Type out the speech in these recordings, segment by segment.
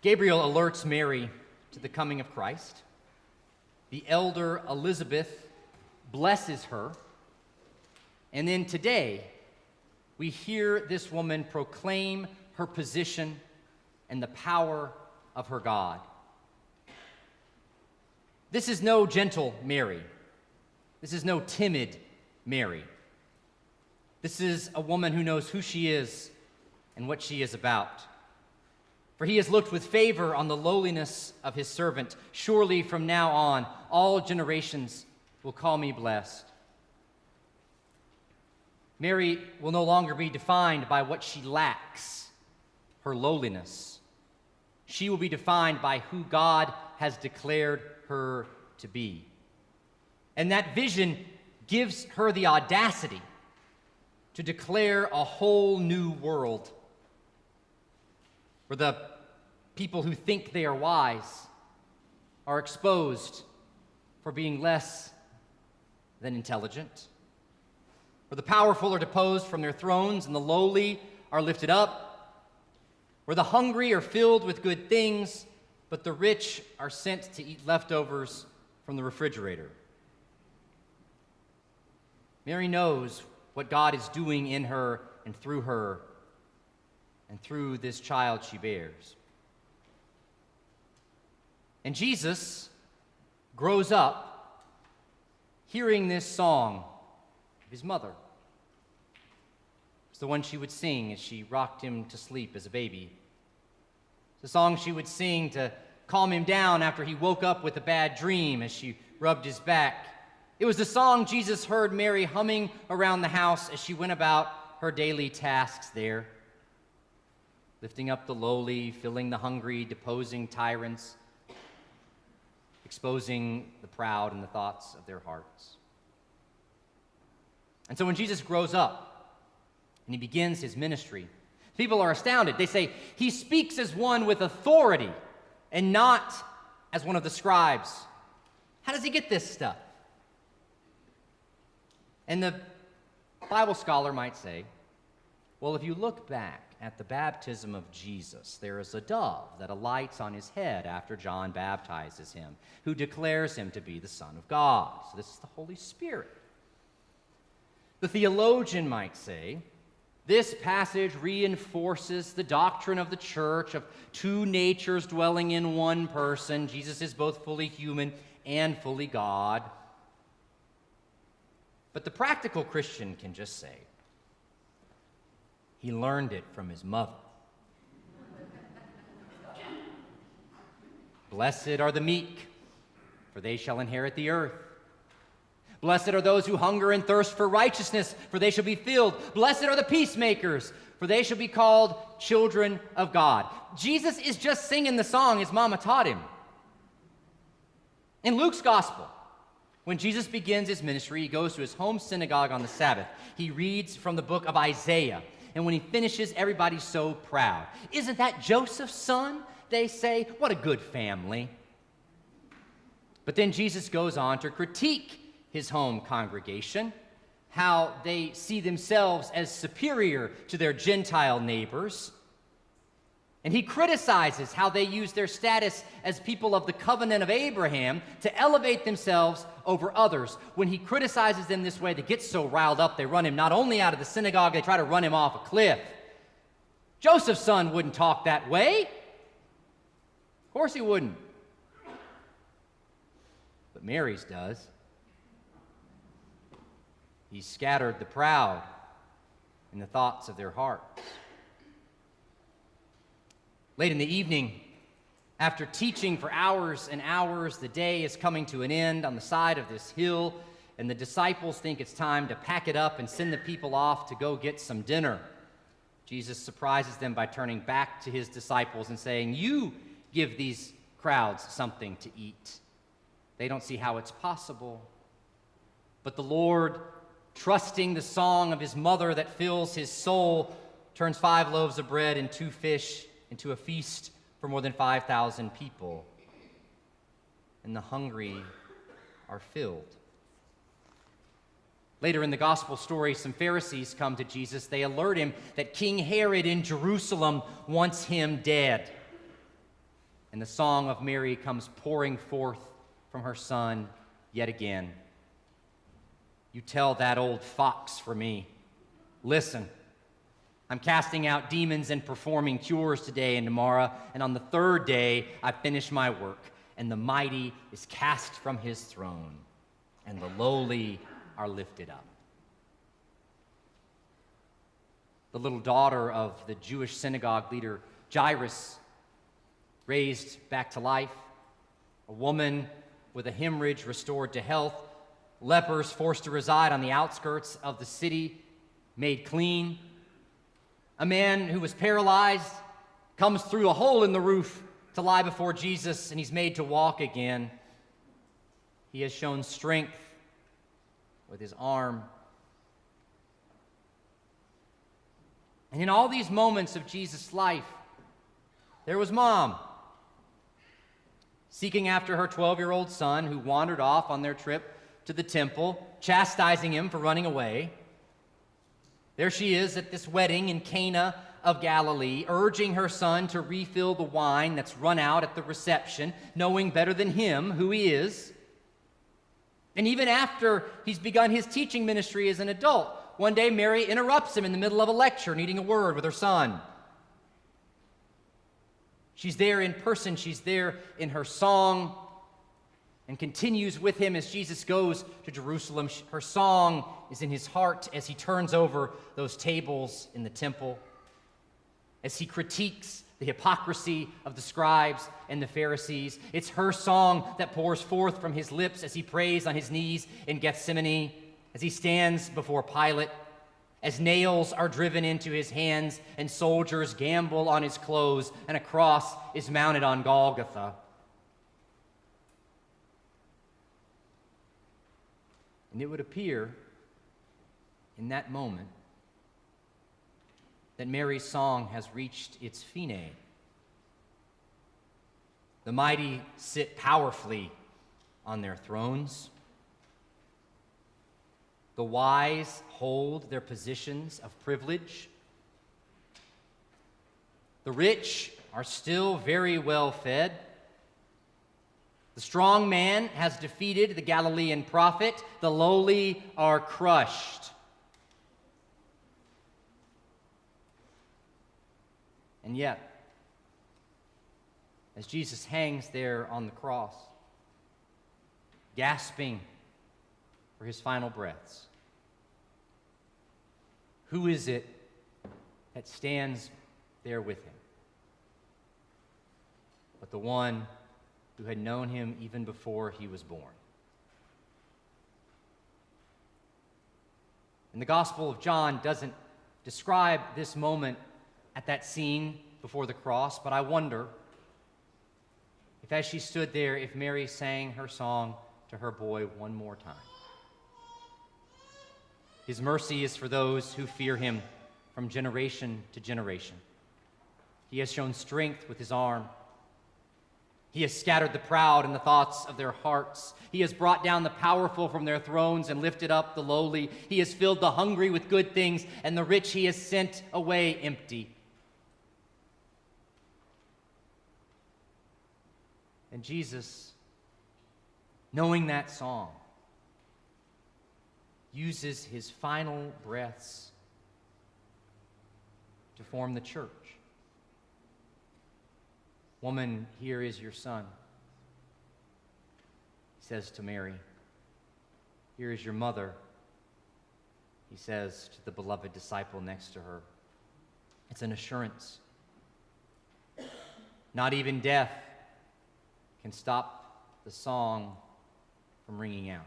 Gabriel alerts Mary to the coming of Christ. The elder Elizabeth blesses her. And then today, we hear this woman proclaim her position and the power of her God. This is no gentle Mary. This is no timid Mary. This is a woman who knows who she is and what she is about. For he has looked with favor on the lowliness of his servant. Surely from now on, all generations will call me blessed. Mary will no longer be defined by what she lacks, her lowliness. She will be defined by who God has declared her to be. And that vision gives her the audacity to declare a whole new world where the people who think they are wise are exposed for being less than intelligent, where the powerful are deposed from their thrones and the lowly are lifted up, where the hungry are filled with good things, but the rich are sent to eat leftovers from the refrigerator. Mary knows what God is doing in her and through this child she bears. And Jesus grows up hearing this song of his mother. It's the one she would sing as she rocked him to sleep as a baby. It's the song she would sing to calm him down after he woke up with a bad dream as she rubbed his back. It was the song Jesus heard Mary humming around the house as she went about her daily tasks there, lifting up the lowly, filling the hungry, deposing tyrants, exposing the proud and the thoughts of their hearts. And so when Jesus grows up and he begins his ministry, people are astounded. They say, he speaks as one with authority and not as one of the scribes. How does he get this stuff? And the Bible scholar might say, well, if you look back at the baptism of Jesus, there is a dove that alights on his head after John baptizes him, who declares him to be the Son of God. So this is the Holy Spirit. The theologian might say, this passage reinforces the doctrine of the church of two natures dwelling in one person. Jesus is both fully human and fully God. But the practical Christian can just say, he learned it from his mother. Blessed are the meek, for they shall inherit the earth. Blessed are those who hunger and thirst for righteousness, for they shall be filled. Blessed are the peacemakers, for they shall be called children of God. Jesus is just singing the song his mama taught him. In Luke's gospel, when Jesus begins his ministry, he goes to his home synagogue on the Sabbath. He reads from the book of Isaiah. And when he finishes, everybody's so proud. Isn't that Joseph's son? They say, what a good family. But then Jesus goes on to critique his home congregation, how they see themselves as superior to their Gentile neighbors. And he criticizes how they use their status as people of the covenant of Abraham to elevate themselves over others. When he criticizes them this way, they get so riled up, they run him not only out of the synagogue, they try to run him off a cliff. Joseph's son wouldn't talk that way. Of course he wouldn't. But Mary's does. He scattered the proud in the thoughts of their hearts. Late in the evening, after teaching for hours and hours, the day is coming to an end on the side of this hill, and the disciples think it's time to pack it up and send the people off to go get some dinner. Jesus surprises them by turning back to his disciples and saying, you give these crowds something to eat. They don't see how it's possible. But the Lord, trusting the song of his mother that fills his soul, turns 5 loaves of bread and 2 fish into a feast for more than 5,000 people. And the hungry are filled. Later in the gospel story, some Pharisees come to Jesus. They alert him that King Herod in Jerusalem wants him dead. And the song of Mary comes pouring forth from her son yet again. You tell that old fox for me, listen, I'm casting out demons and performing cures today and tomorrow, and on the third day I finish my work, and the mighty is cast from his throne, and the lowly are lifted up. The little daughter of the Jewish synagogue leader Jairus, raised back to life, a woman with a hemorrhage restored to health, lepers forced to reside on the outskirts of the city, made clean. A man who was paralyzed comes through a hole in the roof to lie before Jesus, and he's made to walk again. He has shown strength with his arm. And in all these moments of Jesus' life, there was Mom, seeking after her 12-year-old son who wandered off on their trip to the temple, chastising him for running away. There she is at this wedding in Cana of Galilee, urging her son to refill the wine that's run out at the reception, knowing better than him who he is. And even after he's begun his teaching ministry as an adult, one day Mary interrupts him in the middle of a lecture, needing a word with her son. She's there in person, she's there in her song, and continues with him as Jesus goes to Jerusalem. Her song is in his heart as he turns over those tables in the temple, as he critiques the hypocrisy of the scribes and the Pharisees. It's her song that pours forth from his lips as he prays on his knees in Gethsemane, as he stands before Pilate, as nails are driven into his hands and soldiers gamble on his clothes and a cross is mounted on Golgotha. And it would appear in that moment that Mary's song has reached its fine. The mighty sit powerfully on their thrones. The wise hold their positions of privilege. The rich are still very well fed. The strong man has defeated the Galilean prophet. The lowly are crushed. And yet, as Jesus hangs there on the cross, gasping for his final breaths, who is it that stands there with him but the one who had known him even before he was born? And the Gospel of John doesn't describe this moment at that scene before the cross, but I wonder if as she stood there, if Mary sang her song to her boy one more time. His mercy is for those who fear him from generation to generation. He has shown strength with his arm. He has scattered the proud in the thoughts of their hearts. He has brought down the powerful from their thrones and lifted up the lowly. He has filled the hungry with good things, and the rich he has sent away empty. And Jesus, knowing that song, uses his final breaths to form the church. Woman, here is your son. He says to Mary. Here is your mother. He says to the beloved disciple next to her. It's an assurance. Not even death can stop the song from ringing out.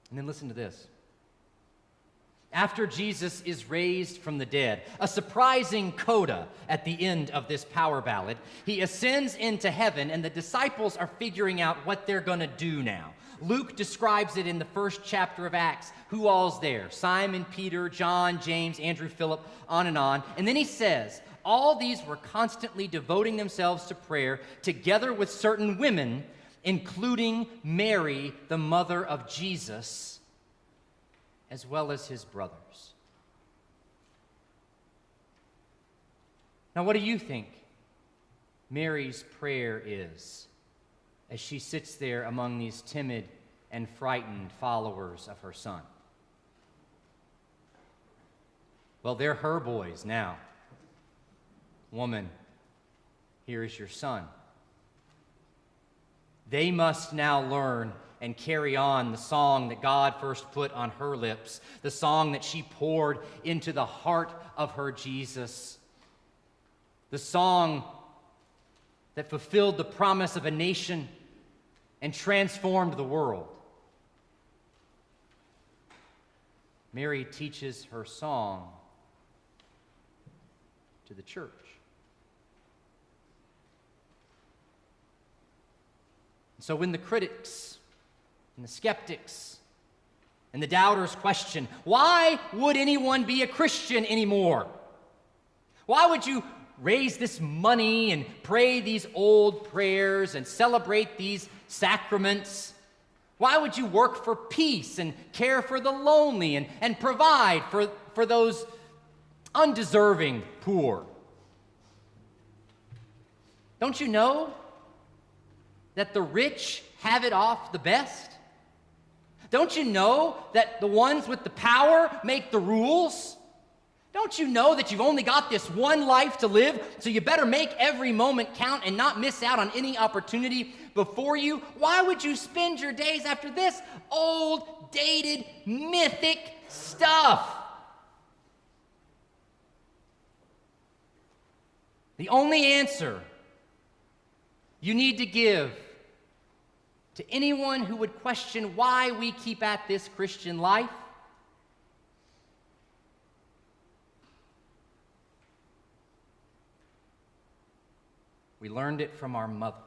And then listen to this. After Jesus is raised from the dead, a surprising coda at the end of this power ballad, he ascends into heaven, and the disciples are figuring out what they're going to do now. Luke describes it in the first chapter of Acts. Who all's there? Simon, Peter, John, James, Andrew, Philip, on and on. And then he says, all these were constantly devoting themselves to prayer together with certain women, including Mary, the mother of Jesus, as well as his brothers. Now, what do you think Mary's prayer is as she sits there among these timid and frightened followers of her son? Well, they're her boys now. Woman, here is your son. They must now learn and carry on the song that God first put on her lips, the song that she poured into the heart of her Jesus, the song that fulfilled the promise of a nation and transformed the world. Mary teaches her song to the church. So when the critics and the skeptics and the doubters question, why would anyone be a Christian anymore? Why would you raise this money and pray these old prayers and celebrate these sacraments? Why would you work for peace and care for the lonely and provide for those undeserving poor? Don't you know that the rich have it off the best? Don't you know that the ones with the power make the rules? Don't you know that you've only got this one life to live, so you better make every moment count and not miss out on any opportunity before you? Why would you spend your days after this old, dated, mythic stuff? The only answer you need to give to anyone who would question why we keep at this Christian life we learned it from our mother.